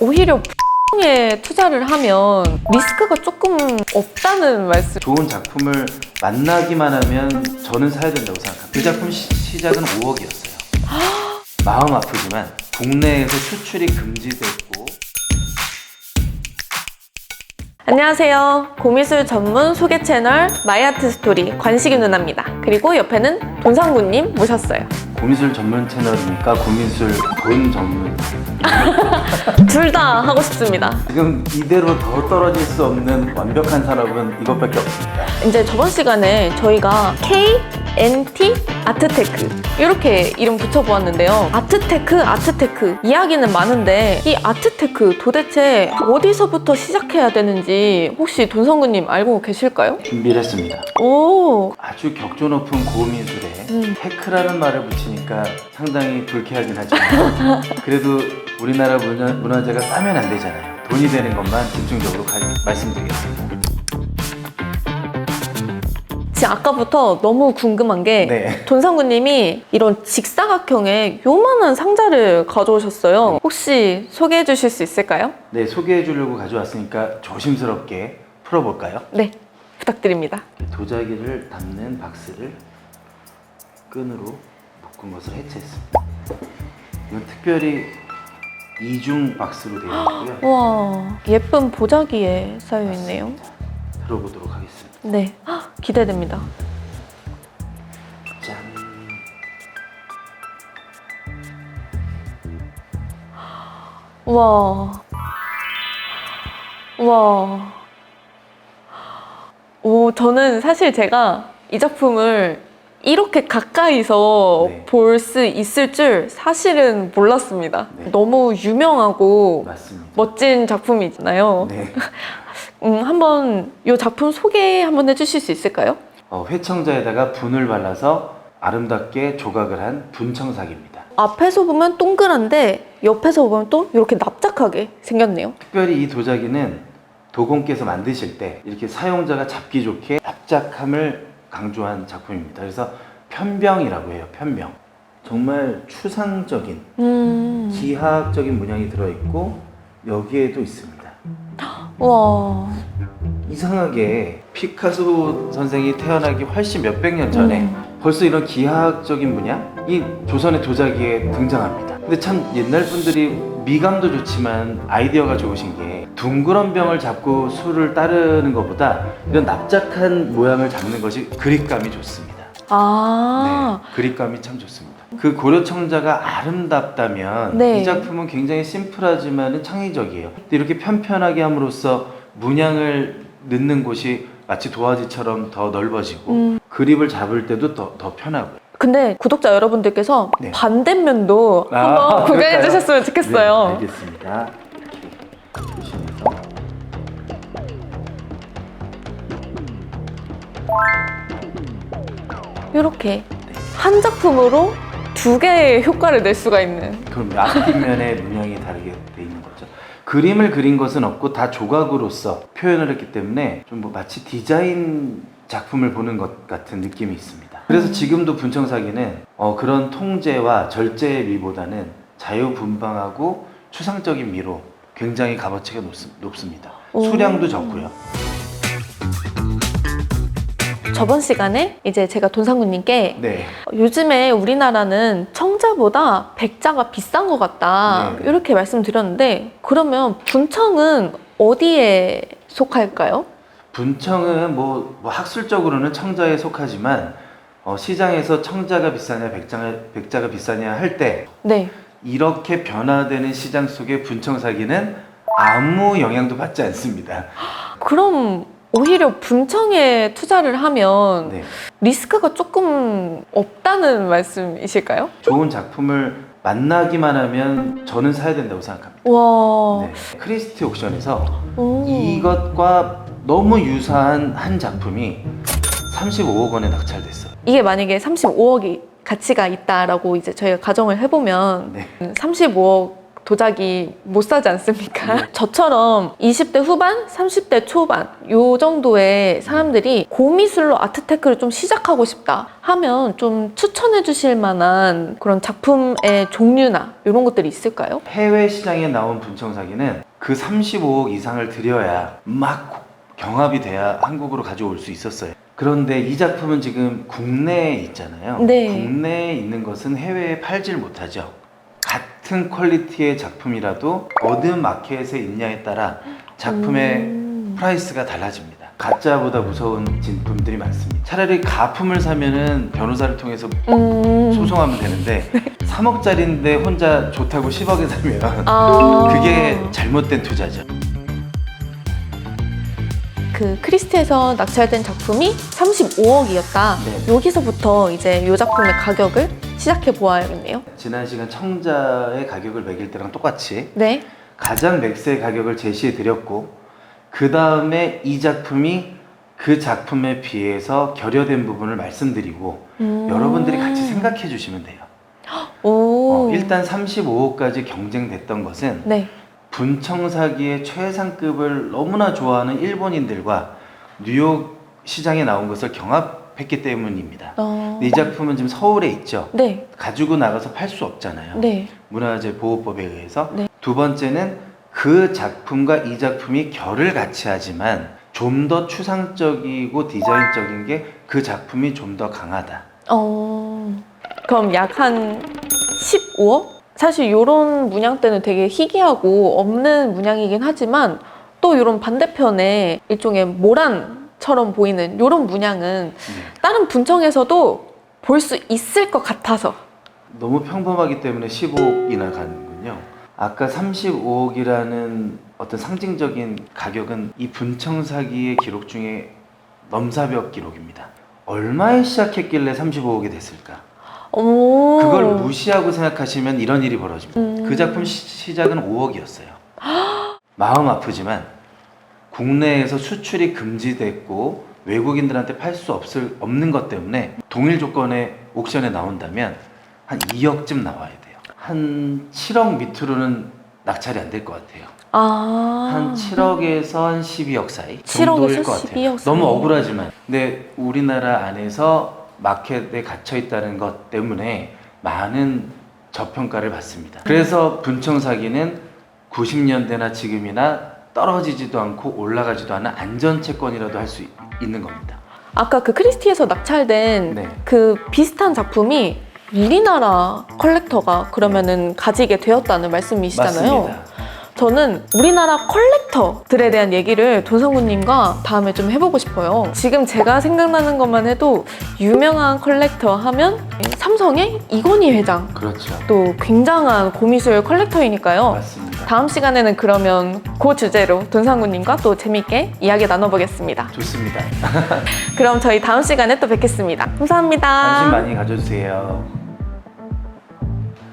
오히려 에 투자를 하면 리스크가 조금 없다는 말씀. 좋은 작품을 만나기만 하면 저는 사야 된다고 생각합니다. 그 작품 시작은 5억이었어요. 마음 아프지만 국내에서 수출이 금지됐고. 안녕하세요. 고미술 전문 소개 채널 마이아트 스토리 관식이 누나입니다. 그리고 옆에는 돈상구님 모셨어요. 고미술 전문 채널이니까 고미술 돈 전문. 둘 다 하고 싶습니다. 지금 이대로 더 떨어질 수 없는 완벽한 산업은 이것밖에 없습니다. 이제 저번 시간에 저희가 KNT 아트테크 이렇게 이름 붙여보았는데요. 아트테크 이야기는 많은데 이 아트테크 도대체 어디서부터 시작해야 되는지 혹시 돈성구님 알고 계실까요? 준비를 했습니다. 오, 아주 격조 높은 고미술에 테크라는 말을 붙이니까 상당히 불쾌하긴 하지만 그래도 우리나라 문화재가 싸면 안 되잖아요. 돈이 되는 것만 집중적으로 말씀드리겠습니다. 지금 아까부터 너무 궁금한 게 네. 돈상구님이 이런 직사각형의 요만한 상자를 가져오셨어요. 혹시 소개해 주실 수 있을까요? 네, 소개해 주려고 가져왔으니까 조심스럽게 풀어볼까요? 네, 부탁드립니다. 도자기를 담는 박스를 끈으로 묶은 것을 해체했습니다. 이건 특별히 이중 박스로 되어 있고요. 와, 예쁜 보자기에 쌓여 있네요. 들어보도록 하겠습니다. 네, 헉, 기대됩니다. 짠. 와, 와. 오, 저는 사실 제가 이 작품을 이렇게 가까이서 네. 볼 수 있을 줄 사실은 몰랐습니다. 네. 너무 유명하고 맞습니다. 멋진 작품이잖아요. 네. 한번 이 작품 소개 한번 해주실 수 있을까요? 회청자에다가 분을 발라서 아름답게 조각을 한 분청사기입니다. 앞에서 보면 동그란데 옆에서 보면 또 이렇게 납작하게 생겼네요. 특별히 이 도자기는 도공께서 만드실 때 이렇게 사용자가 잡기 좋게 납작함을 강조한 작품입니다. 그래서 편병이라고 해요. 편병. 정말 추상적인 기하학적인 문양이 들어있고 여기에도 있습니다. 와, 이상하게 피카소 선생이 태어나기 훨씬 몇백 년 전에 벌써 이런 기하학적인 문양이 조선의 도자기에 등장합니다. 근데 참 옛날 분들이 미감도 좋지만 아이디어가 좋으신 게 둥그런 병을 잡고 술을 따르는 것보다 이런 납작한 모양을 잡는 것이 그립감이 좋습니다. 아, 네, 그립감이 참 좋습니다. 그 고려청자가 아름답다면 네. 이 작품은 굉장히 심플하지만 창의적이에요. 근데 이렇게 편편하게 함으로써 문양을 넣는 곳이 마치 도화지처럼 더 넓어지고 그립을 잡을 때도 더 편하고요. 근데 구독자 여러분들께서 네. 반대면도 한번 구경해 그럴까요? 주셨으면 좋겠어요. 네, 알겠습니다. 이렇게 보시면서 이렇게 한 작품으로 두 개의 효과를 낼 수가 있는. 그럼 앞뒷면의 문양이 다르게 돼 있는 거죠. 그림을 그린 것은 없고 다 조각으로서 표현을 했기 때문에 좀 뭐 마치 디자인 작품을 보는 것 같은 느낌이 있습니다. 그래서 지금도 분청사기는 그런 통제와 절제의 미보다는 자유분방하고 추상적인 미로 굉장히 값어치가 높습니다. 수량도 적고요. 저번 시간에 이제 제가 돈상구님께 네. 요즘에 우리나라는 청자보다 백자가 비싼 것 같다 네. 이렇게 말씀드렸는데 그러면 분청은 어디에 속할까요? 분청은 뭐 학술적으로는 청자에 속하지만 시장에서 청자가 비싸냐 백자가 비싸냐 할 때 네. 이렇게 변화되는 시장 속에 분청사기는 아무 영향도 받지 않습니다. 그럼 오히려 분청에 투자를 하면 네. 리스크가 조금 없다는 말씀이실까요? 좋은 작품을 만나기만 하면 저는 사야 된다고 생각합니다. 와, 네. 크리스티 옥션에서 오. 이것과 너무 유사한 한 작품이 35억 원에 낙찰됐어요. 이게 만약에 35억이 가치가 있다라고 이제 저희가 가정을 해보면 네. 35억 도자기 못 사지 않습니까? 네. 저처럼 20대 후반, 30대 초반 요 정도의 사람들이 고미술로 아트테크를 좀 시작하고 싶다 하면 좀 추천해 주실 만한 그런 작품의 종류나 이런 것들이 있을까요? 해외 시장에 나온 분청사기는 그 35억 이상을 들여야 막 경합이 돼야 한국으로 가져올 수 있었어요. 그런데 이 작품은 지금 국내에 있잖아요. 네. 국내에 있는 것은 해외에 팔질 못하죠. 같은 퀄리티의 작품이라도 어느 마켓에 있냐에 따라 작품의 프라이스가 달라집니다. 가짜보다 무서운 진품들이 많습니다. 차라리 가품을 사면은 변호사를 통해서 소송하면 되는데 3억짜리인데 혼자 좋다고 10억에 사면 그게 잘못된 투자죠. 그 크리스티에서 낙찰된 작품이 35억이었다. 네. 여기서부터 이제 이 작품의 가격을 시작해 보아야겠네요. 지난 시간 청자의 가격을 매길 때랑 똑같이 네. 가장 맥스의 가격을 제시해 드렸고 그 다음에 이 작품이 그 작품에 비해서 결여된 부분을 말씀드리고 여러분들이 같이 생각해 주시면 돼요. 오. 일단 35억까지 경쟁됐던 것은 네. 분청사기의 최상급을 너무나 좋아하는 일본인들과 뉴욕 시장에 나온 것을 경합했기 때문입니다. 근데 이 작품은 지금 서울에 있죠. 네. 가지고 나가서 팔 수 없잖아요. 네. 문화재 보호법에 의해서. 네. 두 번째는 그 작품과 이 작품이 결을 같이 하지만 좀 더 추상적이고 디자인적인 게 그 작품이 좀 더 강하다. 그럼 약 한 15억? 사실 이런 문양대는 되게 희귀하고 없는 문양이긴 하지만 또 이런 반대편에 일종의 모란처럼 보이는 이런 문양은 다른 분청에서도 볼 수 있을 것 같아서. 너무 평범하기 때문에 15억이나 가는군요. 아까 35억이라는 어떤 상징적인 가격은 이 분청사기의 기록 중에 넘사벽 기록입니다. 얼마에 시작했길래 35억이 됐을까? 오. 그걸 무시하고 생각하시면 이런 일이 벌어집니다. 그 작품 시작은 5억이었어요. 마음 아프지만 국내에서 수출이 금지됐고 외국인들한테 팔 수 없는 것 때문에 동일 조건의 옥션에 나온다면 한 2억쯤 나와야 돼요. 한 7억 밑으로는 낙찰이 안 될 것 같아요. 한 7억에서 한 12억 사이 7억에서 정도일 것 같아요. 12억 사이. 너무 억울하지만 근데 우리나라 안에서 마켓에 갇혀 있다는 것 때문에 많은 저평가를 받습니다. 그래서 분청사기는 90년대나 지금이나 떨어지지도 않고 올라가지도 않은 안전채권이라도 할 수 있는 겁니다. 아까 그 크리스티에서 낙찰된 네. 그 비슷한 작품이 우리나라 컬렉터가 그러면은 가지게 되었다는 말씀이시잖아요. 맞습니다. 저는 우리나라 컬렉터들에 대한 얘기를 돈상구님과 다음에 좀 해보고 싶어요. 지금 제가 생각나는 것만 해도 유명한 컬렉터 하면 삼성의 이건희 회장, 그렇죠. 또 굉장한 고미술 컬렉터이니까요. 맞습니다. 다음 시간에는 그러면 그 주제로 돈상구님과 또 재밌게 이야기 나눠보겠습니다. 좋습니다. 그럼 저희 다음 시간에 또 뵙겠습니다. 감사합니다. 관심 많이 가져주세요.